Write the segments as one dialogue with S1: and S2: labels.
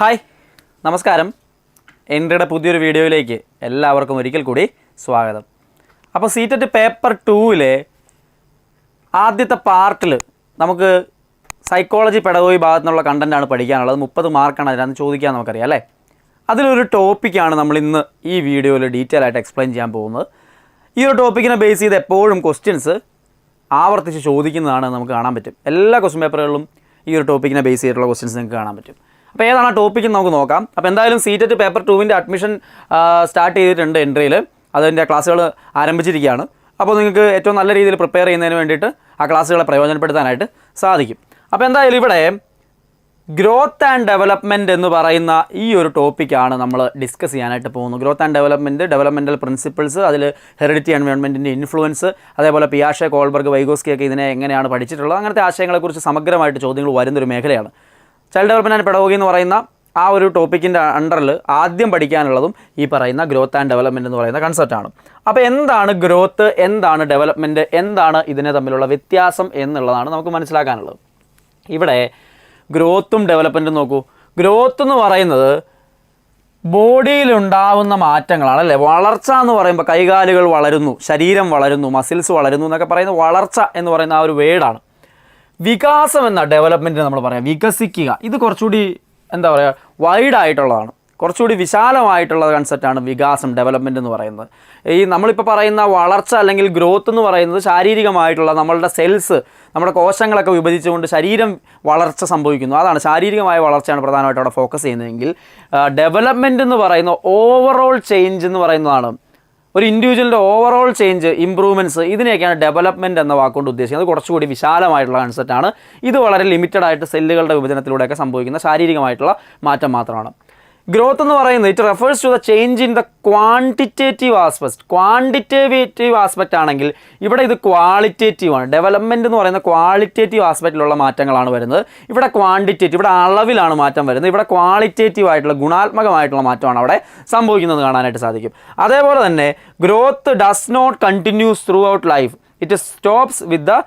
S1: Hi നമസ്കാരം. എൻ്റെ പുതിയൊരു വീഡിയോയിലേക്ക് എല്ലാവർക്കും ഒരിക്കൽ കൂടി സ്വാഗതം. അപ്പോൾ സീറ്ററ്റ് പേപ്പർ 2 ആദ്യത്തെ പാർട്ടിൽ നമുക്ക് സൈക്കോളജി പെഡഗോഗി ഭാഗത്തു നിന്നുള്ള കണ്ടൻറ്റാണ് പഠിക്കാനുള്ളത്. 30 മാർക്കാണ് അതിനകത്ത് ചോദിക്കാൻ നമുക്കറിയാം അല്ലേ. അതിലൊരു ടോപ്പിക്കാണ് നമ്മൾ ഇന്ന് ഈ വീഡിയോയിൽ ഡീറ്റെയിൽ ആയിട്ട് എക്സ്പ്ലെയിൻ ചെയ്യാൻ പോകുന്നത്. ഈ ഒരു ടോപ്പിക്കിനെ ബേസ് ചെയ്ത് എപ്പോഴും ക്വസ്റ്റ്യൻസ് ആവർത്തിച്ച് ചോദിക്കുന്നതാണ് നമുക്ക് കാണാൻ പറ്റും. എല്ലാ ക്വസ്റ്റ്യൻ പേപ്പറുകളിലും ഈ ഒരു ടോപ്പിക്കിനെ ബേസ് ചെയ്തിട്ടുള്ള ക്വസ്റ്റ്യൻസ് നിങ്ങൾക്ക് കാണാൻ പറ്റും. അപ്പോൾ ഏതാണ് ആ ടോപ്പിക്ക് നമുക്ക് നോക്കാം. അപ്പോൾ എന്തായാലും സീറ്ററ്റ് പേപ്പർ 2 അഡ്മിഷൻ സ്റ്റാർട്ട് ചെയ്തിട്ടുണ്ട്. എൻട്രിയിൽ അതിൻ്റെ ക്ലാസ്സുകൾ ആരംഭിച്ചിരിക്കുകയാണ്. അപ്പോൾ നിങ്ങൾക്ക് ഏറ്റവും നല്ല രീതിയിൽ പ്രിപ്പയർ ചെയ്യുന്നതിന് വേണ്ടിയിട്ട് ആ ക്ലാസ്സുകളെ പ്രയോജനപ്പെടുത്താനായിട്ട് സാധിക്കും. അപ്പോൾ എന്തായാലും ഇവിടെ ഗ്രോത്ത് ആൻഡ് ഡെവലപ്മെൻറ്റ് എന്ന് പറയുന്ന ഈ ഒരു ടോപ്പിക്കാണ് നമ്മൾ ഡിസ്കസ് ചെയ്യാനായിട്ട് പോകുന്നത്. Growth and development, developmental principles, അതിൽ ഹെറിഡിറ്റി എൻവയോൺമെൻറ്റിൻ്റെ ഇൻഫ്ലുവൻസ്, അതേപോലെ പിയാഷെ, കോൾബർഗ്, വൈഗോസ്കി ഒക്കെ ഇതിനെ എങ്ങനെയാണ് പഠിച്ചിട്ടുള്ളത്, അങ്ങനത്തെ ആശയങ്ങളെക്കുറിച്ച് സമഗ്രമായിട്ട് ചോദ്യങ്ങൾ വരുന്നൊരു മേഖലയാണ്. ചൈൽഡ് ഡെവലപ്മെൻറ്റ് ആൻഡ് പെഡഗോഗി എന്ന് പറയുന്ന ആ ഒരു ടോപ്പിക്കിൻ്റെ അണ്ടറിൽ ആദ്യം പഠിക്കാനുള്ളതും ഈ പറയുന്ന ഗ്രോത്ത് ആൻഡ് ഡെവലപ്മെൻറ്റ് എന്ന് പറയുന്ന കൺസെപ്റ്റാണ്. അപ്പോൾ എന്താണ് ഗ്രോത്ത്, എന്താണ് ഡെവലപ്മെൻറ്റ്, എന്താണ് ഇതിനെ തമ്മിലുള്ള വ്യത്യാസം എന്നുള്ളതാണ് നമുക്ക് മനസ്സിലാക്കാനുള്ളത്. ഇവിടെ ഗ്രോത്തും ഡെവലപ്മെൻറ്റും നോക്കൂ. ഗ്രോത്ത് എന്ന് പറയുന്നത് ബോഡിയിലുണ്ടാവുന്ന മാറ്റങ്ങളാണ് അല്ലേ. വളർച്ച എന്ന് പറയുമ്പോൾ കൈകാലുകൾ വളരുന്നു, ശരീരം വളരുന്നു, മസിൽസ് വളരുന്നു എന്നൊക്കെ പറയുന്ന വളർച്ച എന്ന് പറയുന്ന ആ ഒരു വേർഡാണ്. വികാസം എന്ന ഡെവലപ്മെൻറ്റ് നമ്മൾ പറയാം, വികസിക്കുക. ഇത് കുറച്ചുകൂടി എന്താ പറയുക, വൈഡായിട്ടുള്ളതാണ്, കുറച്ചുകൂടി വിശാലമായിട്ടുള്ള കൺസെപ്റ്റാണ് വികാസം, ഡെവലപ്മെൻറ്റ് എന്ന് പറയുന്നത്. ഈ നമ്മളിപ്പോൾ പറയുന്ന വളർച്ച അല്ലെങ്കിൽ ഗ്രോത്ത് എന്ന് പറയുന്നത് ശാരീരികമായിട്ടുള്ള നമ്മളുടെ സെൽസ്, നമ്മുടെ കോശങ്ങളൊക്കെ വിഭജിച്ചുകൊണ്ട് ശരീരം വളർച്ച സംഭവിക്കുന്നു. അതാണ് ശാരീരികമായ വളർച്ചയാണ് പ്രധാനമായിട്ട് അവിടെ ഫോക്കസ് ചെയ്യുന്നതെങ്കിൽ ഡെവലപ്മെൻറ്റ് എന്ന് പറയുന്ന ഓവറോൾ ചേഞ്ച് എന്ന് പറയുന്നതാണ്. ഒരു ഇൻഡിവിജ്വലിൻ്റെ ഓവറോൾ ചേഞ്ച്, ഇമ്പ്രൂവ്മെൻറ്റ്സ്, ഇതിനെയൊക്കെയാണ് ഡെവലപ്മെൻറ്റ് എന്ന വാക്കുകൊണ്ട് ഉദ്ദേശിക്കുന്നത്. കുറച്ചുകൂടി വിശാലമായിട്ടുള്ള കൺസെപ്റ്റാണ്. ഇത് വളരെ ലിമിറ്റഡ് ആയിട്ട് സെല്ലുകളുടെ വിഭജനത്തിലൂടെയൊക്കെ സംഭവിക്കുന്ന ശാരീരികമായിട്ടുള്ള മാറ്റം മാത്രമാണ്. ഗ്രോത്ത് എന്ന് പറയുന്നത് it refers to the change in the quantitative aspect. Quantitative aspect ആണെങ്കിൽ ഇവിടെ ഇത് ക്വാളിറ്റേറ്റീവ് ആണ്. ഡെവലപ്മെൻറ്റ് എന്ന് പറയുന്ന ക്വാളിറ്റേറ്റീവ് ആസ്പെക്റ്റിലുള്ള മാറ്റങ്ങളാണ് വരുന്നത്. ഇവിടെ ക്വാണ്ടിറ്റേറ്റീവ്, ഇവിടെ അളവിലാണ് മാറ്റം വരുന്നത്. ഇവിടെ ക്വാളിറ്റേറ്റീവ് ആയിട്ടുള്ള ഗുണാത്മകമായിട്ടുള്ള മാറ്റമാണ് അവിടെ സംഭവിക്കുന്നത് കാണാനായിട്ട് സാധിക്കും. അതേപോലെ തന്നെ growth does not continues throughout life, it stops with the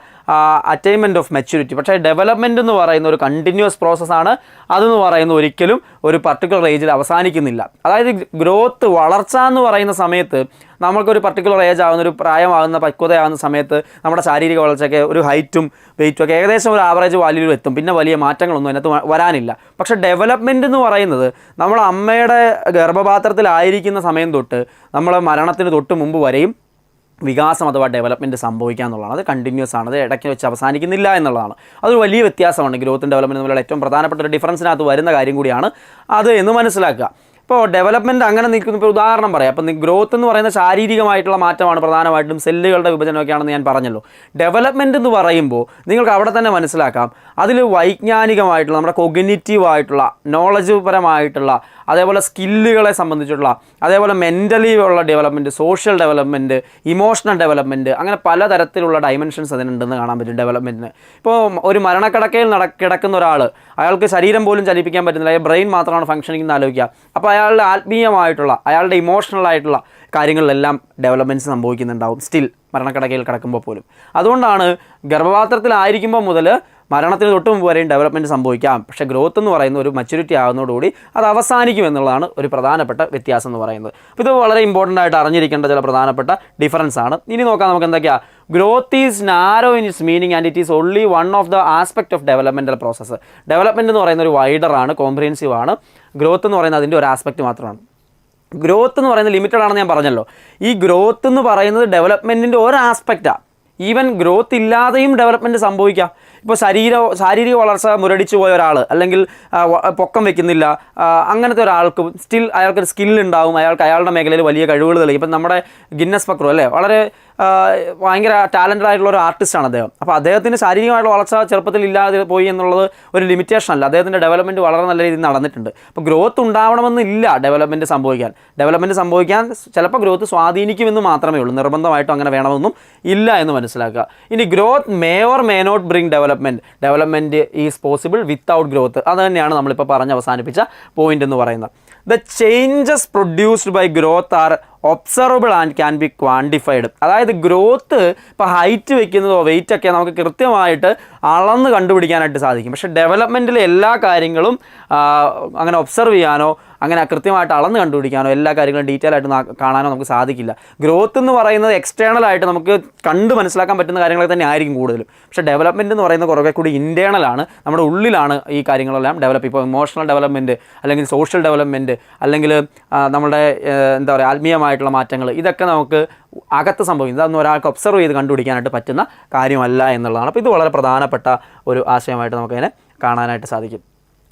S1: attainment of maturity. പക്ഷേ ഡെവലപ്മെൻറ്റ് എന്ന് പറയുന്ന ഒരു കണ്ടിന്യൂസ് പ്രോസസ്സാണ്. അതെന്ന് പറയുന്ന ഒരിക്കലും ഒരു പർട്ടിക്കുലർ ഏജിൽ അവസാനിക്കുന്നില്ല. അതായത് ഗ്രോത്ത്, വളർച്ച എന്ന് പറയുന്ന സമയത്ത് നമ്മൾക്കൊരു പർട്ടിക്കുലർ ഏജ് ആകുന്ന, ഒരു പ്രായമാകുന്ന, പക്വതയാകുന്ന സമയത്ത് നമ്മുടെ ശാരീരിക വളർച്ചയ്ക്ക് ഒരു ഹൈറ്റും വെയിറ്റും ഒക്കെ ഏകദേശം ഒരു ആവറേജ് വാല്യൂവിൽ എത്തും. പിന്നെ വലിയ മാറ്റങ്ങളൊന്നും അതിനകത്ത് വരാനില്ല. പക്ഷേ ഡെവലപ്മെൻറ്റ് എന്ന് പറയുന്നത് നമ്മൾ അമ്മയുടെ ഗർഭപാത്രത്തിലായിരിക്കുന്ന സമയം തൊട്ട് നമ്മൾ മരണത്തിന് തൊട്ട് മുമ്പ് വരെയും വികാസം അഥവാ ഡെവലപ്മെൻറ്റ് സംഭവിക്കുക എന്നുള്ളതാണ്. അത് കണ്ടിന്യൂസ് ആണ്, അത് ഇടയ്ക്ക് വെച്ച് അവസാനിക്കുന്നില്ല എന്നുള്ളതാണ്. അതൊരു വലിയ വ്യത്യാസമാണ്. ഗ്രോത്തും ഡെവലപ്മെൻറ്റും തമ്മിലുള്ള ഏറ്റവും പ്രധാനപ്പെട്ട ഒരു ഡിഫറൻസിനകത്ത് വരുന്ന കാര്യം കൂടിയാണ് അത് എന്ന് മനസ്സിലാക്കുക. ഇപ്പോൾ ഡെവലപ്മെൻറ്റ് അങ്ങനെ നിൽക്കുന്ന, ഇപ്പോൾ ഉദാഹരണം പറയാം. അപ്പം ഗ്രോത്ത് എന്ന് പറയുന്ന ശാരീരികമായിട്ടുള്ള മാറ്റമാണ് പ്രധാനമായിട്ടും, സെല്ലുകളുടെ വിഭജനമൊക്കെയാണെന്ന് ഞാൻ പറഞ്ഞല്ലോ. ഡെവലപ്മെൻറ്റ് എന്ന് പറയുമ്പോൾ നിങ്ങൾക്ക് അവിടെ തന്നെ മനസ്സിലാക്കാം, അതിൽ വൈജ്ഞാനികമായിട്ടുള്ള, നമ്മുടെ കൊഗ്നിറ്റീവ് ആയിട്ടുള്ള, നോളജ് പരമായിട്ടുള്ള, അതേപോലെ സ്കില്ലുകളെ സംബന്ധിച്ചിട്ടുള്ള, അതേപോലെ മെൻ്റലി ഉള്ള development, social development, emotional development, അങ്ങനെ പലതരത്തിലുള്ള ഡൈമെൻഷൻസ് അതിനുണ്ടെന്ന് കാണാൻ പറ്റും ഡെവലപ്മെൻറ്റിന്. ഇപ്പോൾ ഒരു മരണക്കിടക്കയിൽ കിടക്കുന്ന ഒരാൾ, അയാൾക്ക് ശരീരം പോലും ചലിപ്പിക്കാൻ പറ്റുന്നില്ല, ബ്രെയിൻ മാത്രമാണ് ഫംഗ്ഷനിങ് എന്ന് ആലോചിക്കുക. അപ്പോൾ അയാളുടെ ആത്മീയമായിട്ടുള്ള, അയാളുടെ ഇമോഷണൽ ആയിട്ടുള്ള കാര്യങ്ങളിലെല്ലാം ഡെവലപ്മെൻറ്റ്സ് സംഭവിക്കുന്നുണ്ടാവും സ്റ്റിൽ മരണക്കിടക്കയിൽ കിടക്കുമ്പോൾ പോലും. അതുകൊണ്ടാണ് ഗർഭപാത്രത്തിലായിരിക്കുമ്പോൾ മുതൽ മരണത്തിന് തൊട്ട് മുമ്പ് വരെയും ഡെവലപ്മെൻറ്റ് സംഭവിക്കാം. പക്ഷേ ഗ്രോത്ത് എന്ന് പറയുന്ന ഒരു മെച്യൂരിറ്റി ആകുന്നതോടുകൂടി അത് അവസാനിക്കും എന്നുള്ളതാണ് ഒരു പ്രധാനപ്പെട്ട വ്യത്യാസം എന്ന് പറയുന്നത്. അപ്പോൾ ഇത് വളരെ ഇമ്പോർട്ടൻ്റ് ആയിട്ട് അറിഞ്ഞിരിക്കേണ്ട ചില പ്രധാനപ്പെട്ട ഡിഫറൻസ് ആണ്. ഇനി നോക്കാം നമുക്ക് എന്തൊക്കെയാണ്. Growth is narrow in its meaning and it is only one of the aspect of developmental process. Development എന്ന് പറയുന്ന ഒരു വൈഡറാണ്, കോംപ്രിഹെൻസീവ് ആണ്. ഗ്രോത്ത് എന്ന് പറയുന്നത് അതിൻ്റെ ഒരു ആസ്പെക്റ്റ് മാത്രമാണ്. ഗ്രോത്ത് എന്ന് പറയുന്നത് ലിമിറ്റഡ് ആണെന്ന് ഞാൻ പറഞ്ഞല്ലോ. ഈ ഗ്രോത്ത് എന്ന് പറയുന്നത് ഡെവലപ്മെൻറ്റിൻ്റെ ഒരു ആസ്പെക്റ്റാണ്. ഈവൻ ഗ്രോത്ത് ഇല്ലാതെയും ഡെവലപ്മെൻറ്റ് സംഭവിക്കാം. ഇപ്പോൾ ശാരീരിക വളർച്ച മുരടിച്ചു പോയ ഒരാൾ, അല്ലെങ്കിൽ പൊക്കം വെക്കുന്നില്ല, അങ്ങനത്തെ ഒരാൾക്ക് സ്റ്റിൽ അയാൾക്കൊരു സ്കില്ലുണ്ടാവും, അയാളുടെ മേഖലയിൽ വലിയ കഴിവുകൾ തെളിയും. ഇപ്പം നമ്മുടെ ഗിന്നസ് പക്രു അല്ലേ, വളരെ ഭയങ്കര ടാലൻറ്റഡ് ആയിട്ടുള്ള ഒരു ആർട്ടിസ്റ്റാണ് അദ്ദേഹം. അപ്പോൾ അദ്ദേഹത്തിൻ്റെ ശാരീരികമായിട്ടുള്ള വളർച്ച ചെറുപ്പത്തിൽ ഇല്ലാതെ പോയി എന്നുള്ളത് ഒരു ലിമിറ്റേഷൻ അല്ല. അദ്ദേഹത്തിൻ്റെ ഡെവലപ്മെൻറ്റ് വളരെ നല്ല രീതിയിൽ നടന്നിട്ടുണ്ട്. അപ്പോൾ ഗ്രോത്ത് ഉണ്ടാവണമെന്നില്ല ഡെവലപ്മെൻറ്റ് സംഭവിക്കാൻ. ഡെവലപ്മെൻറ്റ് സംഭവിക്കാൻ ചിലപ്പോൾ ഗ്രോത്ത് സ്വാധീനിക്കുമെന്ന് മാത്രമേ ഉള്ളൂ, നിർബന്ധമായിട്ടും അങ്ങനെ വേണമെന്നും ഇല്ല എന്ന് മനസ്സിലാക്കുക. ഇനി growth may or may not bring development. Development is possible without growth. അത് തന്നെയാണ് നമ്മളിപ്പോൾ പറഞ്ഞ് അവസാനിപ്പിച്ച പോയിന്റ് എന്ന് പറയുന്നത്. The changes produced by growth are observable and can be quantified. അതായത് ഗ്രോത്ത് ഇപ്പോൾ ഹൈറ്റ് വെക്കുന്നതോ വെയിറ്റ് ഒക്കെ നമുക്ക് കൃത്യമായിട്ട് അളന്ന് കണ്ടുപിടിക്കാനായിട്ട് സാധിക്കും. പക്ഷേ ഡെവലപ്മെൻറ്റിലെ എല്ലാ കാര്യങ്ങളും അങ്ങനെ ഒബ്സർവ് ചെയ്യാനോ അങ്ങനെ കൃത്യമായിട്ട് അളന്ന് കണ്ടുപിടിക്കാനോ എല്ലാ കാര്യങ്ങളും ഡീറ്റെയിൽ ആയിട്ട് കാണാനോ നമുക്ക് സാധിക്കില്ല. ഗ്രോത്ത് എന്ന് പറയുന്നത് എക്സ്റ്റേണലായിട്ട് നമുക്ക് കണ്ട് മനസ്സിലാക്കാൻ പറ്റുന്ന കാര്യങ്ങളൊക്കെ തന്നെ ആയിരിക്കും കൂടുതലും. പക്ഷേ ഡെവലപ്മെൻറ്റ് എന്ന് പറയുന്നത് കുറേ കൂടി ഇൻറ്റേണലാണ്, നമ്മുടെ ഉള്ളിലാണ് ഈ കാര്യങ്ങളെല്ലാം ഡെവലപ്പ്. ഇപ്പോൾ ഇമോഷണൽ ഡെവലപ്മെൻറ്റ് അല്ലെങ്കിൽ സോഷ്യൽ ഡെവലപ്മെൻറ്റ് അല്ലെങ്കിൽ നമ്മുടെ എന്താ പറയുക ആത്മീയമായിട്ടുള്ള മാറ്റങ്ങൾ, ഇതൊക്കെ നമുക്ക് അകത്ത് സംഭവിക്കുന്നത് അതൊന്നും ഒരാൾക്ക് ഒബ്സർവ് ചെയ്ത് കണ്ടുപിടിക്കാനായിട്ട് പറ്റുന്ന കാര്യമല്ല എന്നുള്ളതാണ്. അപ്പോൾ ഇത് വളരെ പ്രധാനപ്പെട്ട ഒരു ആശയമായിട്ട് നമുക്കതിനെ കാണാനായിട്ട് സാധിക്കും.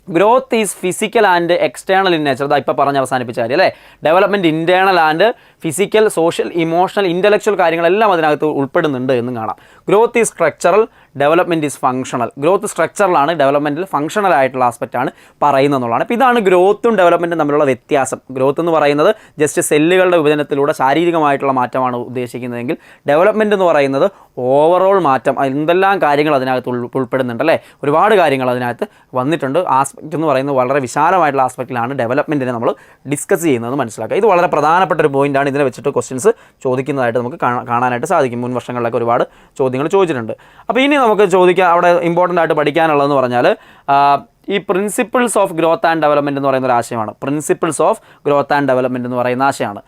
S1: Growth is physical and external in nature. ഇതാ ഇപ്പോൾ പറഞ്ഞ് അവസാനിപ്പിച്ച കാര്യം അല്ലേ. Development internal and physical, social, emotional, intellectual കാര്യങ്ങളെല്ലാം അതിനകത്ത് ഉൾപ്പെടുന്നുണ്ട് എന്നും കാണാം. Growth is structural, development is functional. Growth സ്ട്രക്ചറലാണ്, ഡെവലപ്മെൻറ്റിൽ ഫങ്ഷണൽ ആയിട്ടുള്ള ആസ്പെക്റ്റാണ് പറയുന്നത് എന്നുള്ളതാണ്. അപ്പോൾ ഇതാണ് ഗ്രോത്തും ഡെവലപ്മെൻറ്റും തമ്മിലുള്ള വ്യത്യാസം. ഗ്രോത്ത് എന്ന് പറയുന്നത് ജസ്റ്റ് സെല്ലുകളുടെ വിഭജനത്തിലൂടെ ശാരീരികമായിട്ടുള്ള മാറ്റമാണ് ഉദ്ദേശിക്കുന്നതെങ്കിൽ ഡെവലപ്മെൻറ്റ് എന്ന് പറയുന്നത് ഓവറോൾ മാറ്റം, എന്തെല്ലാം കാര്യങ്ങൾ അതിനകത്ത് ഉൾപ്പെടുന്നുണ്ട് അല്ലേ. ഒരുപാട് കാര്യങ്ങൾ അതിനകത്ത് വന്നിട്ടുണ്ട്. ആസ്പെക്റ്റ് എന്ന് പറയുന്നത് വളരെ വിശാലമായിട്ടുള്ള ആസ്പെക്റ്റിലാണ് ഡെവലപ്മെൻറ്റിനെ നമ്മൾ ഡിസ്കസ് ചെയ്യുന്നത് മനസ്സിലാക്കുക. ഇത് വളരെ പ്രധാനപ്പെട്ട ഒരു പോയിൻ്റാണ്. ഇതിനെ വെച്ചിട്ട് ക്വസ്റ്റ്യൻസ് ചോദിക്കുന്നതായിട്ട് നമുക്ക് കാണാനായിട്ട് സാധിക്കും. മുൻ വർഷങ്ങളിലൊക്കെ ഒരുപാട് ചോദ്യങ്ങൾ ചോദിച്ചിട്ടുണ്ട്. അപ്പോൾ ഇനി നമുക്ക് ചോദിക്കാൻ അവിടെ ഇമ്പോർട്ടൻ്റ് ആയിട്ട് പഠിക്കാനുള്ളതെന്ന് പറഞ്ഞാൽ ഈ principles of growth and development എന്ന് പറയുന്ന ഒരു ആശയമാണ്. Principles of growth and development എന്ന് പറയുന്ന ആശയമാണ്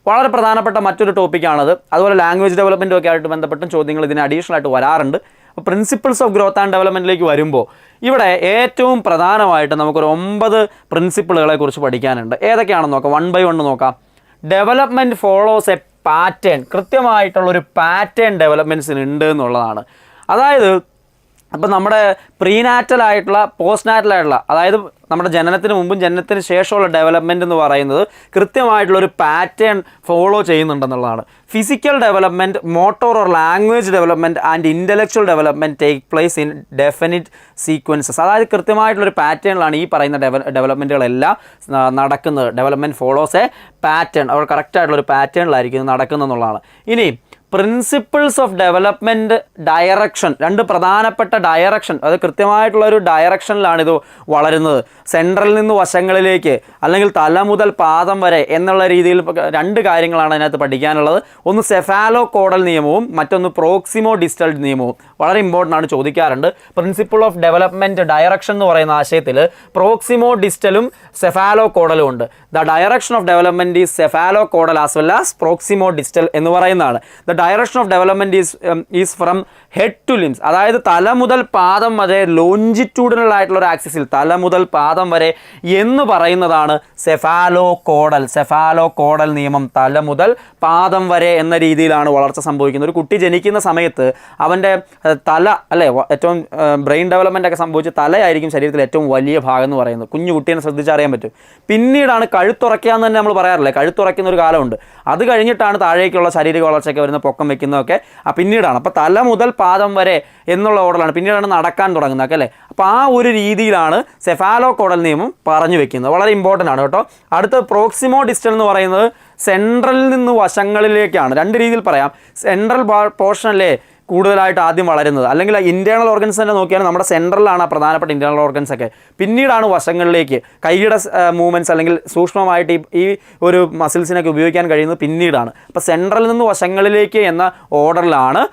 S1: വളരെ പ്രധാനപ്പെട്ട മറ്റൊരു ടോപ്പിക്കാണത്. അതുപോലെ ലാംഗ്വേജ് ഡെവലപ്മെൻറ്റും ഒക്കെ ആയിട്ട് ബന്ധപ്പെട്ടും ചോദ്യങ്ങൾ ഇതിന് അഡീഷണൽ ആയിട്ട് വരാറുണ്ട്. അപ്പോൾ പ്രിൻസിപ്പിൾസ് ഓഫ് ഗ്രോത്ത് ആൻഡ് ഡെവലപ്മെൻറ്റിലേക്ക് വരുമ്പോൾ ഇവിടെ ഏറ്റവും പ്രധാനമായിട്ട് നമുക്കൊരു 9 പ്രിൻസിപ്പിളുകളെ കുറിച്ച് പഠിക്കാനുണ്ട്. ഏതൊക്കെയാണെന്ന് നോക്കാം, 1 by 1 നോക്കാം. Development follows a pattern. കൃത്യമായിട്ടുള്ളൊരു പാറ്റേൺ ഡെവലപ്മെൻറ്റ്സിന് ഉണ്ട് എന്നുള്ളതാണ്. അതായത് അപ്പോൾ നമ്മുടെ പ്രീനാറ്റലായിട്ടുള്ള പോസ്റ്റ് നാറ്റലായിട്ടുള്ള, അതായത് നമ്മുടെ ജനനത്തിന് മുമ്പും ജനനത്തിന് ശേഷമുള്ള ഡെവലപ്മെൻറ്റ് എന്ന് പറയുന്നത് കൃത്യമായിട്ടുള്ളൊരു പാറ്റേൺ ഫോളോ ചെയ്യുന്നുണ്ടെന്നുള്ളതാണ്. Physical development, motor or language development and intellectual development take place in definite sequences. അതായത് കൃത്യമായിട്ടുള്ളൊരു പാറ്റേണിലാണ് ഈ പറയുന്ന ഡെവലപ്മെൻറ്റുകളെല്ലാം നടക്കുന്നത്. ഡെവലപ്മെൻറ്റ് ഫോളോസ് എ പാറ്റേൺ, അവർ കറക്റ്റായിട്ടുള്ളൊരു പാറ്റേണിലായിരിക്കും നടക്കുന്നതെന്നുള്ളതാണ്. ഇനി പ്രിൻസിപ്പിൾസ് ഓഫ് ഡെവലപ്മെൻറ്റ് ഡയറക്ഷൻ, 2 പ്രധാനപ്പെട്ട ഡയറക്ഷൻ, അത് കൃത്യമായിട്ടുള്ളൊരു ഡയറക്ഷനിലാണ് ഇത് വളരുന്നത്. സെൻട്രലിൽ നിന്ന് വശങ്ങളിലേക്ക് അല്ലെങ്കിൽ തല മുതൽ പാദം വരെ എന്നുള്ള രീതിയിൽ 2 കാര്യങ്ങളാണ് അതിനകത്ത് പഠിക്കാനുള്ളത്. ഒന്ന് സെഫാലോ കോഡൽ നിയമവും മറ്റൊന്ന് പ്രോക്സിമോ ഡിസ്റ്റൽ നിയമവും. വളരെ ഇമ്പോർട്ടൻ്റ് ആണ്, ചോദിക്കാറുണ്ട്. പ്രിൻസിപ്പിൾ ഓഫ് ഡെവലപ്മെൻറ്റ് ഡയറക്ഷൻ എന്ന് പറയുന്ന ആശയത്തിൽ പ്രോക്സിമോ ഡിസ്റ്റലും സെഫാലോ കോഡലും ഉണ്ട്. The direction of development is cephalocaudal as well as proximodistal എന്ന് പറയുന്നതാണ്. The direction of development is from head to limbs. അതായത് തല മുതൽ പാദം വരെ ലോഞ്ചിറ്റ്യൂഡിനൽ ആയിട്ടുള്ള ഒരു ആക്സിസിൽ തല മുതൽ പാദം വരെ എന്ന് പറയുന്നതാണ് സെഫാലോ കോഡൽ. സെഫാലോ കോഡൽ നിയമം, തല മുതൽ പാദം വരെ എന്ന രീതിയിലാണ് വളർച്ച സംഭവിക്കുന്നത്. ഒരു കുട്ടി ജനിക്കുന്ന സമയത്ത് അവൻ്റെ തല അല്ലേ, ഏറ്റവും ബ്രെയിൻ ഡെവലപ്മെൻ്റ് ഒക്കെ സംഭവിച്ച് തലയായിരിക്കും ശരീരത്തിൽ ഏറ്റവും വലിയ ഭാഗം എന്ന് പറയുന്നത്. കുഞ്ഞു കുട്ടീനെ ശ്രദ്ധിച്ചറിയാൻ പറ്റും. പിന്നീടാണ് കഴുത്തുറയ്ക്കുക എന്ന് തന്നെ നമ്മൾ പറയാറില്ലേ, കഴുത്തുറയ്ക്കുന്ന ഒരു കാലമുണ്ട്. അത് കഴിഞ്ഞിട്ടാണ് താഴേക്കുള്ള ശാരീരിക വളർച്ചയൊക്കെ വരുന്ന പൊക്കം വെക്കുന്നതൊക്കെ പിന്നീടാണ്. അപ്പോൾ തല മുതൽ പാദം വരെ എന്നുള്ള ഓർഡറിലാണ്, പിന്നീടാണ് നടക്കാൻ തുടങ്ങുന്നതൊക്കെ അല്ലേ. അപ്പോൾ ആ ഒരു രീതിയിലാണ് സെഫാലോ കോഡൽ നിയമം പറഞ്ഞു വെക്കുന്നത്. വളരെ ഇമ്പോർട്ടൻ്റ് ആണ് കേട്ടോ. അടുത്ത പ്രോക്സിമോ ഡിസ്റ്റൽ എന്ന് പറയുന്നത് സെൻട്രലിൽ നിന്ന് വശങ്ങളിലേക്കാണ്. 2 രീതിയിൽ പറയാം. സെൻട്രൽ പോർഷനല്ലേ കൂടുതലായിട്ട് ആദ്യം വളരുന്നത്, അല്ലെങ്കിൽ ഇൻറ്റേർണൽ ഓർഗൻസ് തന്നെ നോക്കിയാൽ നമ്മുടെ സെൻട്രലാണ് പ്രധാനപ്പെട്ട ഇൻറ്റേർണൽ ഓർഗൻസ് ഒക്കെ. പിന്നീടാണ് വശങ്ങളിലേക്ക് കൈയുടെ മൂവ്മെൻറ്റ്സ് അല്ലെങ്കിൽ സൂക്ഷ്മമായിട്ട് ഈ ഒരു മസിൽസിനൊക്കെ ഉപയോഗിക്കാൻ കഴിയുന്നത് പിന്നീടാണ്. അപ്പോൾ സെൻട്രലിൽ നിന്ന് വശങ്ങളിലേക്ക് എന്ന ഓർഡറിലാണ്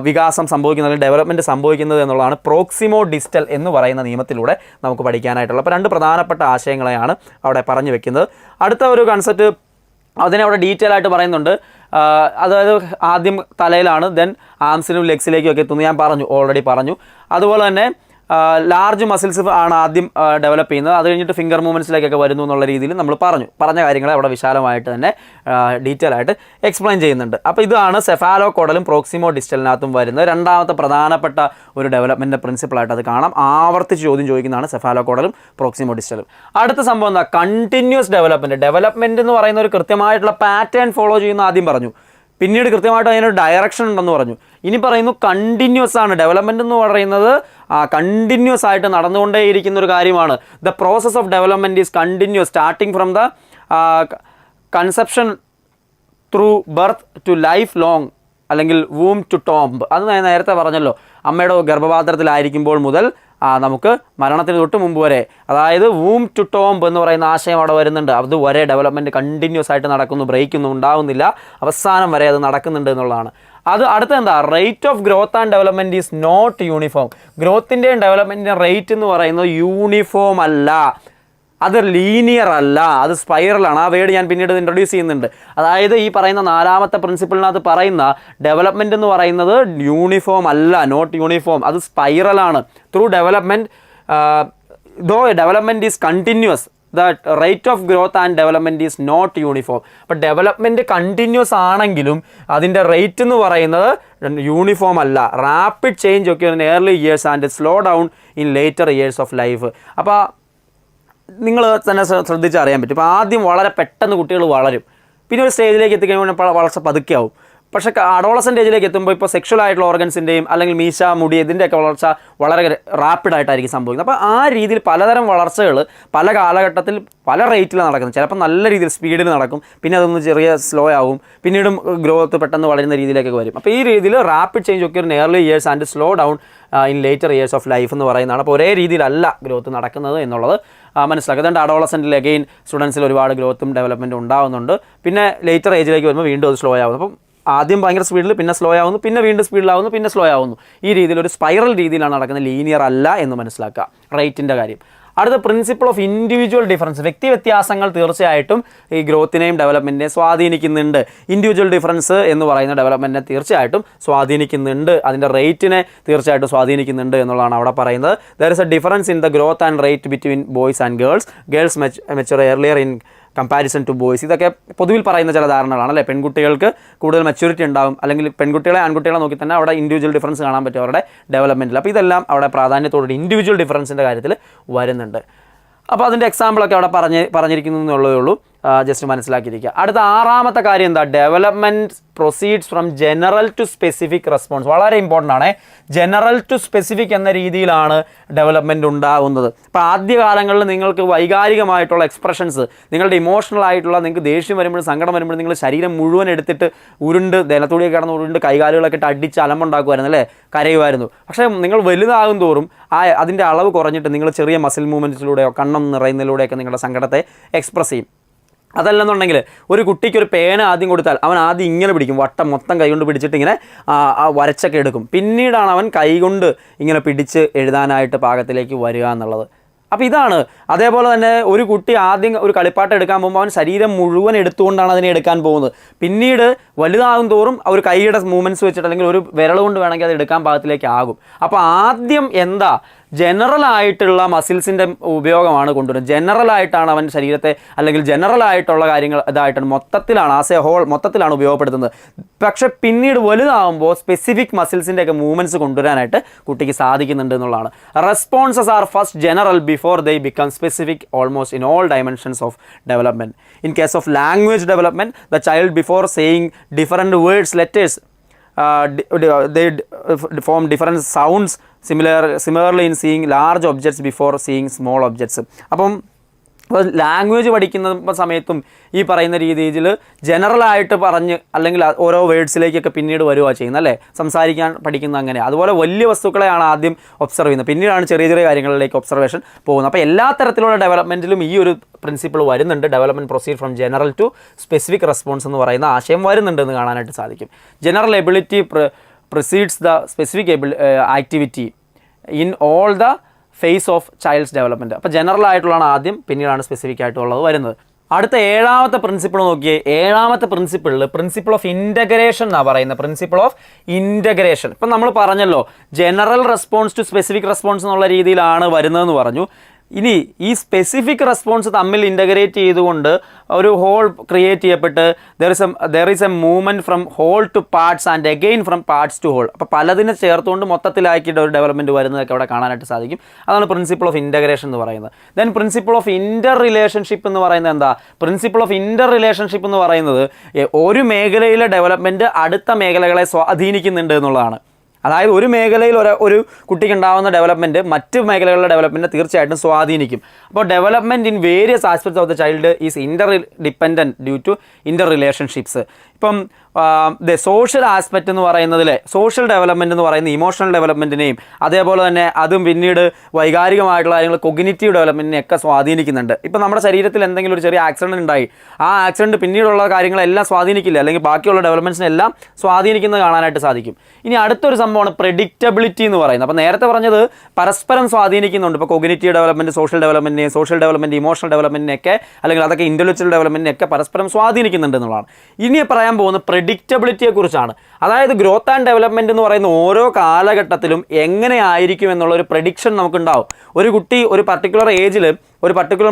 S1: വികാസം സംഭവിക്കുന്നത്, ഡെവലപ്മെൻറ്റ് സംഭവിക്കുന്നത് എന്നുള്ളതാണ് പ്രോക്സിമോ ഡിസ്റ്റൽ എന്ന് പറയുന്ന നിയമത്തിലൂടെ നമുക്ക് പഠിക്കാനായിട്ടുള്ള. അപ്പോൾ 2 പ്രധാനപ്പെട്ട ആശയങ്ങളെയാണ് അവിടെ പറഞ്ഞു വെക്കുന്നത്. അടുത്ത ഒരു കൺസെപ്റ്റ് അതിനെ അവിടെ ഡീറ്റെയിൽ ആയിട്ട് പറയുന്നുണ്ട്. അതായത് ആദ്യം തലയിലാണ്, ദെൻ ആംസിനും ലെഗ്സിലേക്കും ഒക്കെ എത്തുന്നു. ഞാൻ ഓൾറെഡി പറഞ്ഞു. അതുപോലെ തന്നെ ലാർജ് മസിൽസ് ആണ് ആദ്യം ഡെവലപ്പ് ചെയ്യുന്നത്. അത് കഴിഞ്ഞിട്ട് ഫിംഗർ മൂവ്മെൻറ്റ്സിലേക്കൊക്കെ വരുന്നു എന്നുള്ള രീതിയിൽ നമ്മൾ പറഞ്ഞ കാര്യങ്ങളെ അവിടെ വിശാലമായിട്ട് തന്നെ ഡീറ്റെയിൽ ആയിട്ട് എക്സ്പ്ലെയിൻ ചെയ്യുന്നുണ്ട്. അപ്പോൾ ഇതാണ് സെഫാലോ കോഡലും പ്രോക്സിമോ ഡിസ്റ്റലിനകത്തും വരുന്നത്. 2ാമത്തെ പ്രധാനപ്പെട്ട ഒരു ഡെവലപ്മെൻറ്റ് പ്രിൻസിപ്പിളായിട്ട് അത് കാണാം. ആവർത്തിച്ച് ചോദ്യം ചോദിക്കുന്നതാണ് സെഫാലോ കോഡലും പ്രോക്സിമോ ഡിസ്റ്റലും. അടുത്ത സംഭവം എന്താ, കണ്ടിന്യൂസ് ഡെവലപ്മെൻറ്റ് എന്ന് പറയുന്ന ഒരു കൃത്യമായിട്ടുള്ള പാറ്റേൺ ഫോളോ ചെയ്യുന്ന ആദ്യം പറഞ്ഞു. പിന്നീട് കൃത്യമായിട്ട് അതിനൊരു ഡയറക്ഷൻ ഉണ്ടെന്ന് പറഞ്ഞു. ഇനി പറയുന്നു കണ്ടിന്യൂസ് ആണ്. ഡെവലപ്മെൻറ്റ് എന്ന് പറയുന്നത് കണ്ടിന്യൂസ് ആയിട്ട് നടന്നുകൊണ്ടേയിരിക്കുന്ന ഒരു കാര്യമാണ്. The process of development is continuous starting from the conception through birth to lifelong അല്ലെങ്കിൽ വൂം ടു ടോംബ്. അത് ഞാൻ നേരത്തെ പറഞ്ഞല്ലോ. അമ്മയുടെ ഗർഭപാത്രത്തിലായിരിക്കുമ്പോൾ മുതൽ നമുക്ക് മരണത്തിന് തൊട്ട് മുമ്പ് വരെ, അതായത് വൂം ടു ടോംബ് എന്ന് പറയുന്ന ആശയം അവിടെ വരുന്നുണ്ട്. അതുവരെ ഡെവലപ്മെൻറ്റ് കണ്ടിന്യൂസ് ആയിട്ട് നടക്കുന്നു, ബ്രേക്കൊന്നും ഉണ്ടാവുന്നില്ല, അവസാനം വരെ അത് നടക്കുന്നുണ്ട് എന്നുള്ളതാണ്. അത് അടുത്ത എന്താ, rate of growth and development is not uniform. ഗ്രോത്തിൻ്റെയും ഡെവലപ്മെൻറ്റിൻ്റെയും റേറ്റ് എന്ന് പറയുന്നത് യൂണിഫോം അല്ല, അത് ലീനിയർ അല്ല, അത് സ്പൈറലാണ്. ആ വേർഡ് ഞാൻ പിന്നീട് ഇൻട്രൊഡ്യൂസ് ചെയ്യുന്നുണ്ട്. അതായത് ഈ പറയുന്ന 4ാമത്തെ പ്രിൻസിപ്പിളിനകത്ത് പറയുന്ന ഡെവലപ്മെൻറ്റ് എന്ന് പറയുന്നത് യൂണിഫോം അല്ല, നോട്ട് യൂണിഫോം, അത് സ്പൈറലാണ്. Through development though development is continuous, the rate of growth and development is not uniform. അപ്പോൾ ഡെവലപ്മെൻറ്റ് കണ്ടിന്യൂസ് ആണെങ്കിലും അതിൻ്റെ റേറ്റ് എന്ന് പറയുന്നത് യൂണിഫോം അല്ല. റാപ്പിഡ് ചേഞ്ച് ഒക്കെ in early years and slow down in later years of life. അപ്പോൾ നിങ്ങൾ തന്നെ ശ്രദ്ധിച്ചറിയാൻ പറ്റും. ഇപ്പോൾ ആദ്യം വളരെ പെട്ടെന്ന് കുട്ടികൾ വളരും, പിന്നെ ഒരു സ്റ്റേജിലേക്ക് എത്തിക്കഴിയുമ്പോൾ വളർച്ച പതുക്കെ ആവും. പക്ഷേ അഡോളസൻ്റ് ഏജിലേക്ക് എത്തുമ്പോൾ ഇപ്പോൾ സെക്ഷൽ ആയിട്ടുള്ള ഓർഗൻസിൻ്റെയും അല്ലെങ്കിൽ മീശ, മുടി, ഇതിൻ്റെയൊക്കെ വളർച്ച വളരെ റാപ്പിഡായിട്ടായിരിക്കും സംഭവിക്കുന്നത്. അപ്പോൾ ആ രീതിയിൽ പലതരം വളർച്ചകൾ പല കാലഘട്ടത്തിൽ പല റേറ്റിലാണ് നടക്കുന്നത്. ചിലപ്പോൾ നല്ല രീതിയിൽ സ്പീഡിൽ നടക്കും, പിന്നെ അതൊന്ന് ചെറിയ സ്ലോ ആവും, പിന്നീടും ഗ്രോത്ത് പെട്ടെന്ന് വളരുന്ന രീതിയിലേക്ക് വരും. അപ്പോൾ ഈ രീതിയിൽ റാപ്പിഡ് ചേഞ്ച് ഒക്കെ ഒരു early years and slow down in later years of life എന്ന് പറയുന്നതാണ്. അപ്പോൾ ഒരേ രീതിയിലല്ല ഗ്രോത്ത് നടക്കുന്നത് എന്നുള്ളത് മനസ്സിലാക്കുക. അതുകൊണ്ട് അഡോളസെൻറ്റിൽ അഗെയിൻ സ്റ്റുഡൻസിൽ ഒരുപാട് ഗ്രോത്തും ഡെവലപ്മെൻറ്റും ഉണ്ടാകുന്നുണ്ട്. പിന്നെ ലേറ്റർ ഏജിലേക്ക് വരുമ്പോൾ വീണ്ടും അത് സ്ലോ ആവുന്നു. അപ്പം ആദ്യം ഭയങ്കര സ്പീഡിൽ, പിന്നെ സ്ലോ ആവുന്നു, പിന്നെ വീണ്ടും സ്പീഡിലാവുന്നു, പിന്നെ സ്ലോ ആവുന്നു. ഈ രീതിയിൽ ഒരു സ്പൈറൽ രീതിയിലാണ് നടക്കുന്നത്, ലീനിയർ അല്ല എന്ന് മനസ്സിലാക്കുക റേറ്റിൻ്റെ കാര്യം. അടുത്ത പ്രിൻസിപ്പിൾ ഓഫ് ഇൻഡിവിജ്വൽ ഡിഫറൻസ്. വ്യക്തി വ്യത്യാസങ്ങൾ തീർച്ചയായിട്ടും ഈ ഗ്രോത്തിനെയും ഡെവലപ്മെൻറ്റിനെയും സ്വാധീനിക്കുന്നുണ്ട്. ഇൻഡിവിജ്വൽ ഡിഫറൻസ് എന്ന് പറയുന്ന ഡെവലപ്മെൻറ്റിനെ തീർച്ചയായിട്ടും സ്വാധീനിക്കുന്നുണ്ട്, അതിൻ്റെ റേറ്റിനെ തീർച്ചയായിട്ടും സ്വാധീനിക്കുന്നുണ്ട് എന്നുള്ളതാണ് അവിടെ പറയുന്നത്. There is a difference in the growth and rate between boys and girls. Girls mature earlier in comparison to boys. ഇതൊക്കെ പൊതുവിൽ പറയുന്ന ചില ധാരണകളാണ് അല്ലേ. പെൺകുട്ടികൾക്ക് കൂടുതൽ മെച്യൂരിറ്റി ഉണ്ടാകും, അല്ലെങ്കിൽ പെൺകുട്ടികളെ ആൺകുട്ടികളെ നോക്കി തന്നെ അവിടെ ഇൻഡിവിജ്വൽ ഡിഫറൻസ് കാണാൻ പറ്റും അവരുടെ ഡെവലപ്മെൻറ്റിൽ. അപ്പോൾ ഇതെല്ലാം അവിടെ പ്രാധാന്യത്തോടെ ഇൻഡിവിജ്വൽ ഡിഫറൻസിൻ്റെ കാര്യത്തിൽ വരുന്നുണ്ട്. അപ്പോൾ അതിൻ്റെ എക്സാമ്പിളൊക്കെ അവിടെ പറഞ്ഞിരിക്കുന്നു എന്നുള്ളതേ ഉള്ളൂ, ജസ്റ്റ് മനസ്സിലാക്കിയിരിക്കുക. അടുത്ത 6ാമത്തെ കാര്യം എന്താ, development proceeds from general to specific response. വളരെ ഇമ്പോർട്ടൻ്റ് ആണ്. ജനറൽ ടു സ്പെസിഫിക് എന്ന രീതിയിലാണ് ഡെവലപ്മെൻറ്റ് ഉണ്ടാകുന്നത്. ഇപ്പോൾ ആദ്യകാലങ്ങളിൽ നിങ്ങൾക്ക് വൈകാരികമായിട്ടുള്ള എക്സ്പ്രഷൻസ്, നിങ്ങളുടെ ഇമോഷണൽ ആയിട്ടുള്ള, നിങ്ങൾക്ക് ദേഷ്യം വരുമ്പോഴും സങ്കടം വരുമ്പോഴും നിങ്ങൾ ശരീരം മുഴുവൻ എടുത്തിട്ട് ഉരുണ്ട് നിലത്തൂടിയൊക്കെ കിടന്ന് ഉരുണ്ട് കൈകാലുകളൊക്കെ ഇട്ട് അടിച്ച് അലമ്പുണ്ടാക്കുമായിരുന്നു അല്ലേ, കരയുമായിരുന്നു. പക്ഷേ നിങ്ങൾ വലുതാകും തോറും അതിൻ്റെ അളവ് കുറഞ്ഞിട്ട് നിങ്ങൾ ചെറിയ മസിൽ മൂവ്മെൻറ്റ്സിലൂടെയോ കണ്ണം നിറയുന്നതിലൂടെയൊക്കെ നിങ്ങളുടെ സങ്കടത്തെ എക്സ്പ്രസ് ചെയ്യും. അതല്ലെന്നുണ്ടെങ്കിൽ ഒരു കുട്ടിക്ക് ഒരു പേന ആദ്യം കൊടുത്താൽ അവൻ ആദ്യം ഇങ്ങനെ പിടിക്കും, വട്ടം മൊത്തം കൈകൊണ്ട് പിടിച്ചിട്ട് ഇങ്ങനെ വരച്ചൊക്കെ എടുക്കും. പിന്നീടാണ് അവൻ കൈകൊണ്ട് ഇങ്ങനെ പിടിച്ച് എഴുതാനായിട്ട് പാകത്തിലേക്ക് വരിക എന്നുള്ളത്. അപ്പോൾ ഇതാണ്. അതേപോലെ തന്നെ ഒരു കുട്ടി ആദ്യം ഒരു കളിപ്പാട്ടം എടുക്കാൻ പോകുമ്പോൾ അവൻ ശരീരം മുഴുവൻ എടുത്തുകൊണ്ടാണ് അതിനെ എടുക്കാൻ പോകുന്നത്. പിന്നീട് വലുതാകും തോറും ഒരു കൈയുടെ മൂവ്മെൻറ്റ്സ് വെച്ചിട്ട് അല്ലെങ്കിൽ ഒരു വിരൽ കൊണ്ട് വേണമെങ്കിൽ അത് എടുക്കാൻ പാകത്തിലേക്ക് ആകും. അപ്പോൾ ആദ്യം എന്താ, ജനറലായിട്ടുള്ള മസിൽസിൻ്റെ ഉപയോഗമാണ് കൊണ്ടുവരുന്നത്. ജനറലായിട്ടാണ് അവൻ ശരീരത്തെ, അല്ലെങ്കിൽ ജനറലായിട്ടുള്ള കാര്യങ്ങൾ ഇതായിട്ടാണ് മൊത്തത്തിലാണ്, ആസ് എ ഹോൾ മൊത്തത്തിലാണ് ഉപയോഗപ്പെടുത്തുന്നത്. പക്ഷെ പിന്നീട് വലുതാകുമ്പോൾ സ്പെസിഫിക് മസിൽസിൻ്റെയൊക്കെ മൂവ്മെൻറ്റ്സ് കൊണ്ടുവരാനായിട്ട് കുട്ടിക്ക് സാധിക്കുന്നുണ്ട് എന്നുള്ളതാണ്. Responses are first general before they become specific almost in all dimensions of development. In case of language development, the child before saying different words, letters, they form different sounds. Similarly in seeing large objects before seeing small objects. അപ്പം language പഠിക്കുന്ന സമയത്തും ഈ പറയുന്ന രീതിയിൽ ജനറലായിട്ട് പറഞ്ഞ് അല്ലെങ്കിൽ ഓരോ വേർഡ്സിലേക്കൊക്കെ പിന്നീട് വരിക ചെയ്യുന്നത് അല്ലേ, സംസാരിക്കാൻ പഠിക്കുന്ന അങ്ങനെ. അതുപോലെ വലിയ വസ്തുക്കളെയാണ് ആദ്യം ഒബ്സർവ് ചെയ്യുന്നത്, പിന്നീടാണ് ചെറിയ ചെറിയ കാര്യങ്ങളിലേക്ക് ഒബ്സർവേഷൻ പോകുന്നത്. അപ്പോൾ എല്ലാ തരത്തിലുള്ള ഡെവലപ്മെൻറ്റിലും ഈ ഒരു പ്രിൻസിപ്പിൾ വരുന്നുണ്ട്. Development proceed from general to specific response എന്ന് പറയുന്ന ആശയം വരുന്നുണ്ടെന്ന് കാണാനായിട്ട് സാധിക്കും. General ability precedes the specific activity in all the phase of child's development. അപ്പോൾ ജനറൽ ആയിട്ടുള്ളതാണ് ആദ്യം, പിന്നീടാണ് സ്പെസിഫിക് ആയിട്ടുള്ളത് വരുന്നത്. അടുത്ത 7ാമത്തെ പ്രിൻസിപ്പിൾ നോക്കിയേ. 7ാമത്തെ പ്രിൻസിപ്പിൾ ഓഫ് ഇൻ്റഗ്രേഷൻ എന്നാണ് പറയുന്നത്. Principle of integration. ഇപ്പം നമ്മൾ പറഞ്ഞല്ലോ general response to specific response എന്നുള്ള രീതിയിലാണ് വരുന്നതെന്ന് പറഞ്ഞു. ഇനി ഈ സ്പെസിഫിക് റെസ്പോൺസ് തമ്മിൽ ഇൻ്റഗ്രേറ്റ് ചെയ്തുകൊണ്ട് ഒരു ഹോൾ ക്രിയേറ്റ് ചെയ്യപ്പെട്ട് there is a movement from whole to parts and again from parts to whole. അപ്പോൾ പലതിനെ ചേർത്തുകൊണ്ട് മൊത്തത്തിലാക്കിയിട്ട് ഒരു ഡെവലപ്മെൻറ്റ് വരുന്നതൊക്കെ അവിടെ കാണാനായിട്ട് സാധിക്കും. അതാണ് പ്രിൻസിപ്പിൾ ഓഫ് ഇൻ്റഗ്രേഷൻ എന്ന് പറയുന്നത്. Then principle of inter relationship എന്ന് പറയുന്നത് എന്താ? പ്രിൻസിപ്പിൾ ഓഫ് ഇൻ്റർ റിലേഷൻഷിപ്പ് എന്ന് പറയുന്നത് ഒരു മേഖലയിലെ ഡെവലപ്മെൻറ്റ് അടുത്ത മേഖലകളെ സ്വാധീനിക്കുന്നുണ്ട് എന്നുള്ളതാണ്. അതായത് ഒരു മേഖലയിൽ ഒരു കുട്ടിക്ക് ഉണ്ടാകുന്ന ഡെവലപ്മെൻറ്റ് മറ്റ് മേഖലകളുടെ ഡെവലപ്മെൻറ്റ് തീർച്ചയായിട്ടും സ്വാധീനിക്കും. അപ്പോൾ development in various aspects of the child is interdependent due to interrelationships. ഇപ്പം സോഷ്യൽ ആസ്പെക്റ്റ് എന്ന് പറയുന്നതിൽ സോഷ്യൽ ഡെവലപ്മെൻറ്റ് എന്ന് പറയുന്ന ഇമോഷണൽ ഡെവലപ്മെൻറ്റിനെയും അതേപോലെ തന്നെ അതും പിന്നീട് വൈകാരികമായിട്ടുള്ള കാര്യങ്ങൾ കൊഗ്നിറ്റീവ് ഡെവലപ്മെൻറ്റിനെയൊക്കെ സ്വാധീനിക്കുന്നുണ്ട്. ഇപ്പം നമ്മുടെ ശരീരത്തിൽ എന്തെങ്കിലും ഒരു ചെറിയ ആക്സിഡൻറ്റ് ഉണ്ടായി, ആ ആക്സിഡൻറ്റ് പിന്നീടുള്ള കാര്യങ്ങളെല്ലാം സ്വാധീനിക്കില്ല, അല്ലെങ്കിൽ ബാക്കിയുള്ള ഡെവലപ്മെൻറ്റ്സിനെല്ലാം സ്വാധീനിക്കുന്നത് കാണാനായിട്ട് സാധിക്കും. ഇനി അടുത്തൊരു സംഭവമാണ് പ്രെഡിക്റ്റബിലിറ്റി എന്ന് പറയുന്നത്. അപ്പോൾ നേരത്തെ പറഞ്ഞത് പരസ്പരം സ്വാധീനിക്കുന്നുണ്ട്. ഇപ്പോൾ cognitive development social development emotional ഡെവലപ്മെൻറ്റിനെയൊക്കെ, അല്ലെങ്കിൽ അതൊക്കെ ഇൻ്റലക്ച്വൽ ഡെവലപ്മെൻറ്റിനെയൊക്കെ പരസ്പരം സ്വാധീനിക്കുന്നുണ്ട് എന്നുള്ളതാണ്. ഇനി പറയാൻ പോകുന്ന പ്രെഡിക്റ്റബിലിറ്റിയെക്കുറിച്ചാണ്. അതായത് ഗ്രോത്ത് ആൻഡ് ഡെവലപ്മെൻറ്റ് എന്ന് പറയുന്ന ഓരോ കാലഘട്ടത്തിലും എങ്ങനെ ആയിരിക്കും എന്നുള്ളൊരു പ്രഡിക്ഷൻ നമുക്കുണ്ടാവും. ഒരു കുട്ടി ഒരു പർട്ടിക്കുലർ ഏജിൽ, ഒരു പർട്ടിക്കുലർ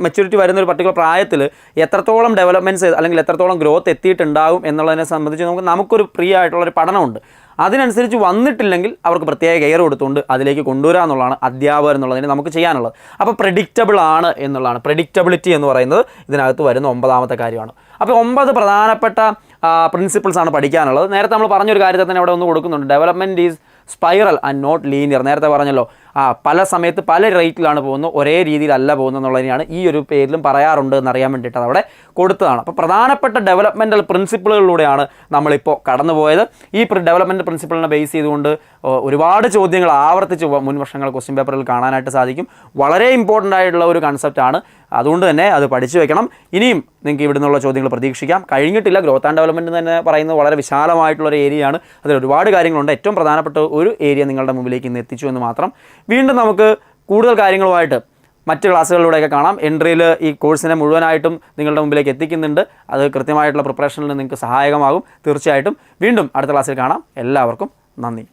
S1: മെച്യൂരിറ്റി വരുന്ന ഒരു പർട്ടിക്കുലർ പ്രായത്തിൽ എത്രത്തോളം ഡെവലപ്മെൻറ്റ്സ് അല്ലെങ്കിൽ എത്രത്തോളം ഗ്രോത്ത് എത്തിയിട്ടുണ്ടാകും എന്നുള്ളതിനെ സംബന്ധിച്ച് നമുക്കൊരു ഫ്രീ ആയിട്ടുള്ളൊരു പഠനമുണ്ട്. അതിനനുസരിച്ച് വന്നിട്ടില്ലെങ്കിൽ അവർക്ക് പ്രത്യേക കെയർ കൊടുത്തുകൊണ്ട് അതിലേക്ക് കൊണ്ടുവരിക എന്നുള്ളതാണ് അധ്യാപകർ എന്നുള്ളതിന് നമുക്ക് ചെയ്യാനുള്ളത്. അപ്പോൾ പ്രെഡിക്റ്റബിൾ ആണ് എന്നുള്ളതാണ്. പ്രെഡിക്റ്റബിലിറ്റി എന്ന് പറയുന്നത് ഇതിനകത്ത് വരുന്ന 9ാമത്തെ കാര്യമാണ്. അപ്പോൾ 9 പ്രധാനപ്പെട്ട പ്രിൻസിപ്പിൾസ് ആണ് പഠിക്കാനുള്ളത്. നേരത്തെ നമ്മൾ പറഞ്ഞൊരു കാര്യത്തെ തന്നെ അവിടെ ഒന്ന് കൊടുക്കുന്നുണ്ട്. Development is spiral and not linear. നേരത്തെ പറഞ്ഞല്ലോ, പല സമയത്ത് പല റേറ്റിലാണ് പോകുന്നത്, ഒരേ രീതിയിലല്ല പോകുന്നത് എന്നുള്ളതിനെയാണ് ഈ ഒരു പേരിലും പറയാറുണ്ട് എന്നറിയാൻ വേണ്ടിയിട്ട് അതവിടെ കൊടുത്തതാണ്. അപ്പോൾ പ്രധാനപ്പെട്ട ഡെവലപ്മെൻറ്റൽ പ്രിൻസിപ്പിളുകളിലൂടെയാണ് നമ്മളിപ്പോൾ കടന്നുപോയത്. ഈ ഡെവലപ്മെൻറ്റ് പ്രിൻസിപ്പിളിനെ ബേസ് ചെയ്തുകൊണ്ട് ഒരുപാട് ചോദ്യങ്ങൾ ആവർത്തിച്ച് മുൻ വർഷങ്ങൾ ക്വസ്റ്റ്യൻ പേപ്പറിൽ കാണാനായിട്ട് സാധിക്കും. വളരെ ഇമ്പോർട്ടൻ്റ് ആയിട്ടുള്ള ഒരു കൺസെപ്റ്റാണ്. അതുകൊണ്ട് തന്നെ അത് പഠിച്ചു വെക്കണം. ഇനിയും നിങ്ങൾക്ക് ഇവിടെ നിന്നുള്ള ചോദ്യങ്ങൾ പ്രതീക്ഷിക്കാം. കഴിഞ്ഞിട്ടില്ല. ഗ്രോത്ത് ആൻഡ് ഡെവലപ്മെൻറ്റ് തന്നെ പറയുന്നത് വളരെ വിശാലമായിട്ടുള്ളൊരു ഏരിയയാണ്. അതിൽ ഒരുപാട് കാര്യങ്ങളുണ്ട്. ഏറ്റവും പ്രധാനപ്പെട്ട ഒരു ഏരിയ നിങ്ങളുടെ മുമ്പിലേക്ക് ഇന്ന് എത്തിച്ചു എന്ന് മാത്രം. വീണ്ടും നമുക്ക് കൂടുതൽ കാര്യങ്ങളുമായിട്ട് മറ്റ് ക്ലാസ്സുകളിലൂടെയൊക്കെ കാണാം. എൻട്രിയിൽ ഈ കോഴ്സിനെ മുഴുവനായിട്ടും നിങ്ങളുടെ മുമ്പിലേക്ക് എത്തിക്കുന്നുണ്ട്. അത് കൃത്യമായിട്ടുള്ള പ്രിപ്പറേഷനിൽ നിങ്ങൾക്ക് സഹായകമാകും തീർച്ചയായിട്ടും. വീണ്ടും അടുത്ത ക്ലാസ്സിൽ കാണാം. എല്ലാവർക്കും നന്ദി.